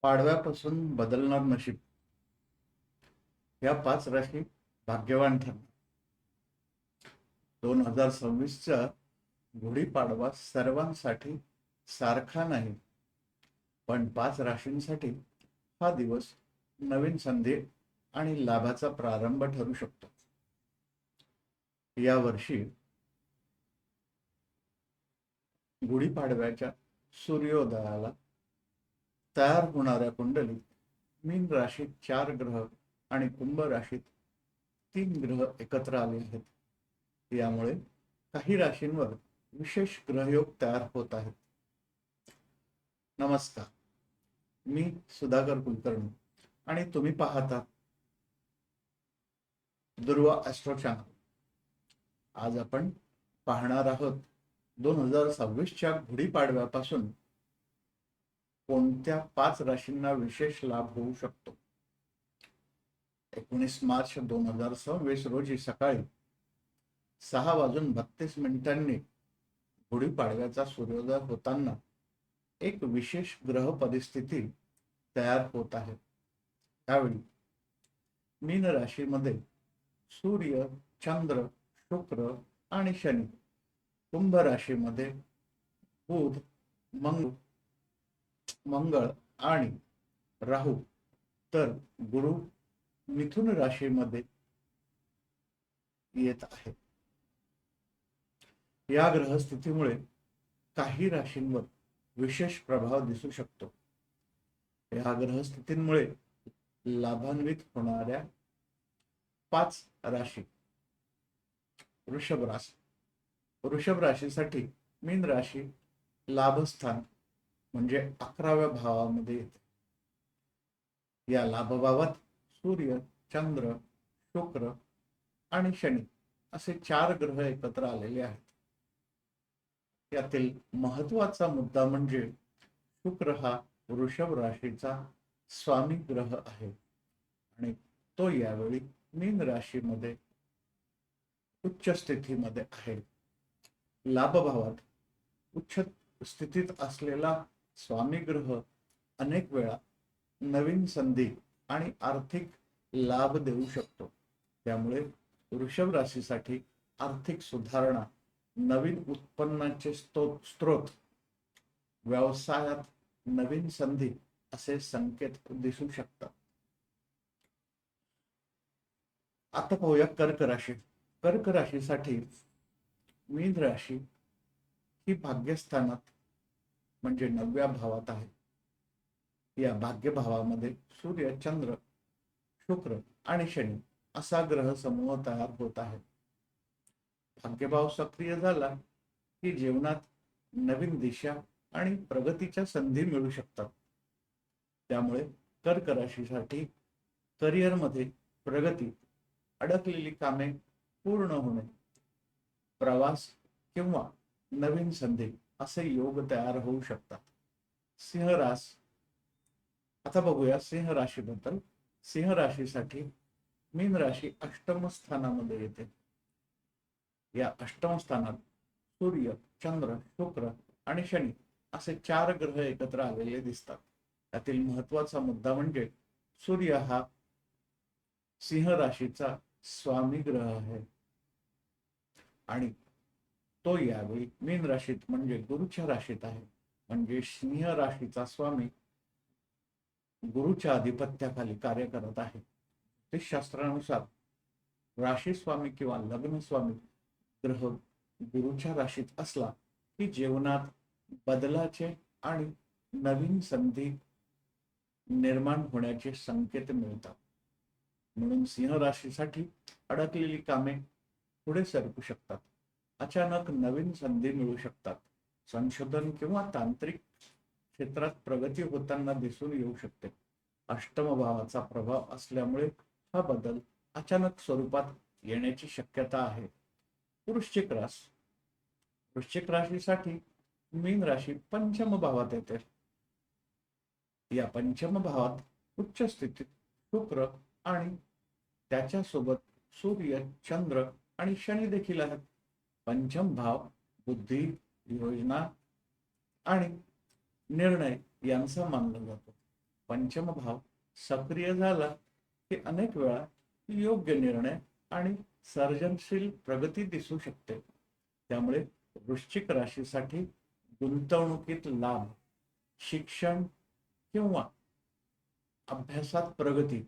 पाडव्यापासून बदलणार नशीब. या 5 राशी भाग्यवान ठरणार. 2026चा गुढीपाडवा सर्वांसाठी सारखा नाही, पण 5 राशींसाठी हा दिवस नवीन संधी आणि लाभाचा प्रारंभ ठरू शकतो. यावर्षी गुढीपाडव्याच्या सूर्योदयाला तयार होणाऱ्या कुंडलीत मीन राशीत 4 ग्रह आणि कुंभ राशीत 3 ग्रह एकत्र आले आहेत. यामुळे काही राशींवर विशेष ग्रहयोग तयार होत आहेत. नमस्कार, मी सुधाकर कुलकर्णी आणि तुम्ही पाहता दुर्वा ॲस्ट्रो चॅनल. आज आपण पाहणार आहोत 2026च्या गुढीपाडव्यापासून कोणत्या 5 राशींना विशेष लाभ होऊ शकतो. 19 मार्च 2026 रोजी सकाळी 6:32 गुढीपाडव्याचा सूर्योदय होताना एक विशेष ग्रह परिस्थिती तयार होत आहे. त्यावेळी मीन राशीमध्ये सूर्य, चंद्र, शुक्र आणि शनी, कुंभ राशीमध्ये बुध, मंगळ आणि राहू, तर गुरु मिथुन राशीमध्ये येत आहे. या ग्रहस्थितीमुळे काही राशींवर विशेष प्रभाव दिसू शकतो. या ग्रहस्थितीमुळे लाभान्वित होणाऱ्या 5 राशी. वृषभ राशीसाठी मीन राशी लाभस्थान म्हणजे 11व्या भावामध्ये येते. या लाभभावात सूर्य, चंद्र, शुक्र आणि शनी असे 4 ग्रह एकत्र आलेले आहेत. यातील महत्वाचा मुद्दा म्हणजे शुक्र हा वृषभ राशीचा स्वामी ग्रह आहे आणि तो यावेळी मीन राशीमध्ये उच्च स्थितीमध्ये आहे. लाभभावात उच्च स्थितीत असलेला स्वामी ग्रह अनेक वेळा नवीन संधी आणि आर्थिक लाभ देऊ शकतो. त्यामुळे वृषभ राशीसाठी आर्थिक सुधारणा, नवीन उत्पन्नाचे स्रोत, व्यवसायात नवीन संधी असे संकेत दिसू शकतात. आता पाहूया कर्क राशी. कर्क राशीसाठी मीन राशी ही भाग्यस्थानात म्हणजे 9व्या भावात आहे. या भाग्यभावामध्ये सूर्य, चंद्र, शुक्र आणि शनी असा ग्रह समूह तयार होत आहे. भाग्यभाव सक्रिय झाला की जीवनात नवीन दिशा आणि प्रगतीच्या संधी मिळू शकतात. त्यामुळे कर्क राशीसाठी करिअरमध्ये प्रगती, अडकलेली कामे पूर्ण होणे, प्रवास किंवा नवीन संधी असे योग तयार होऊ शकतात. सिंह रास. आता बघूया सिंह राशीबद्दल. सिंह राशीसाठी मीन राशी अष्टम स्थानामध्ये येते. या अष्टम स्थानात सूर्य, चंद्र, शुक्र आणि शनी असे 4 ग्रह एकत्र आलेले दिसतात. त्यातील महत्वाचा मुद्दा म्हणजे सूर्य हा सिंह राशीचा स्वामी ग्रह आहे आणि तो यावेळी मीन राशीत म्हणजे गुरुच्या राशीत आहे. म्हणजे सिंह राशीचा स्वामी गुरुच्या आधिपत्याखाली कार्य करत आहे. ज्योतिषशास्त्रानुसार राशी स्वामी किंवा लग्न स्वामी ग्रह गुरुच्या राशीत असला की जीवनात बदलाचे आणि नवीन संधी निर्माण होण्याचे संकेत मिळतात. म्हणून सिंह राशीसाठी अडकलेली कामे पुढे सरकू शकतात. अचानक नवीन संधी मिळू शकतात. संशोधन किंवा तांत्रिक क्षेत्रात प्रगती होताना दिसून येऊ शकते. अष्टम भावाचा प्रभाव असल्यामुळे हा बदल अचानक स्वरूपात येण्याची शक्यता आहे. वृश्चिक राशी. वृश्चिक राशीसाठी मीन राशी पंचम भावात येते. या पंचम भावात उच्च स्थितीत शुक्र आणि त्याच्यासोबत सूर्य, चंद्र आणि शनी देखील आहेत. पंचम भाव बुद्धी, योजना आणि निर्णय यांचा मानला जातो. पंचम भाव सक्रिय झाला की अनेक वेळा योग्य निर्णय आणि सर्जनशील प्रगती दिसू शकते. त्यामुळे वृश्चिक राशीसाठी गुंतवणुकीत लाभ, शिक्षण किंवा अभ्यासात प्रगती,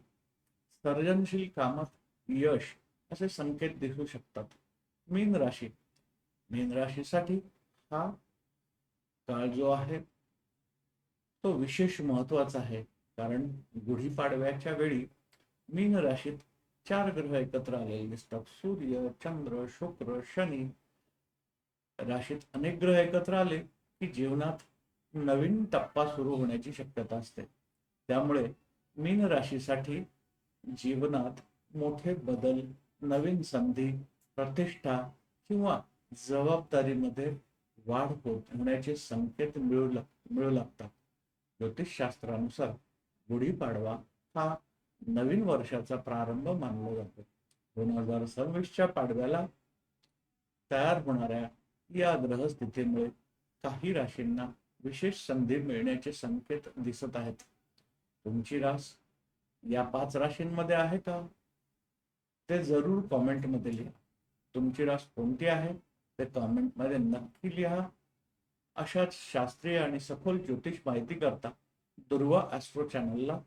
सर्जनशील कामात यश असे संकेत दिसू शकतात. मीन राशी मीन राशीसाठी हा काळ जो आहे तो विशेष महत्वाचा आहे. कारण गुढीपाडव्याच्या वेळी मीन राशीत 4 ग्रह एकत्र आलेले दिसतात. सूर्य, चंद्र, शुक्र, शनी. राशीत अनेक ग्रह एकत्र आले की जीवनात नवीन टप्पा सुरू होण्याची शक्यता असते. त्यामुळे मीन राशीसाठी जीवनात मोठे बदल, नवीन संधी, प्रतिष्ठा किंवा जबाबदारीमध्ये वाढ होण्याचे संकेत मिळू लागतात. ज्योतिषशास्त्रानुसार गुढीपाडवा हा नवीन वर्षाचा प्रारंभ मानला जातो. 2026च्या पाडव्याला तयार होणाऱ्या या ग्रहस्थितीमुळे काही राशींना विशेष संधी मिळण्याचे संकेत दिसत आहेत. तुमची रास या 5 राशींमध्ये आहे का? ते जरूर कॉमेंटमध्ये लिहा. तुमची रास कोणती आहे ते कॉमेंटमध्ये नक्की लिहा. अशाच शास्त्रीय आणि सखोल ज्योतिष माहिती करता दुर्वा ॲस्ट्रो चॅनलला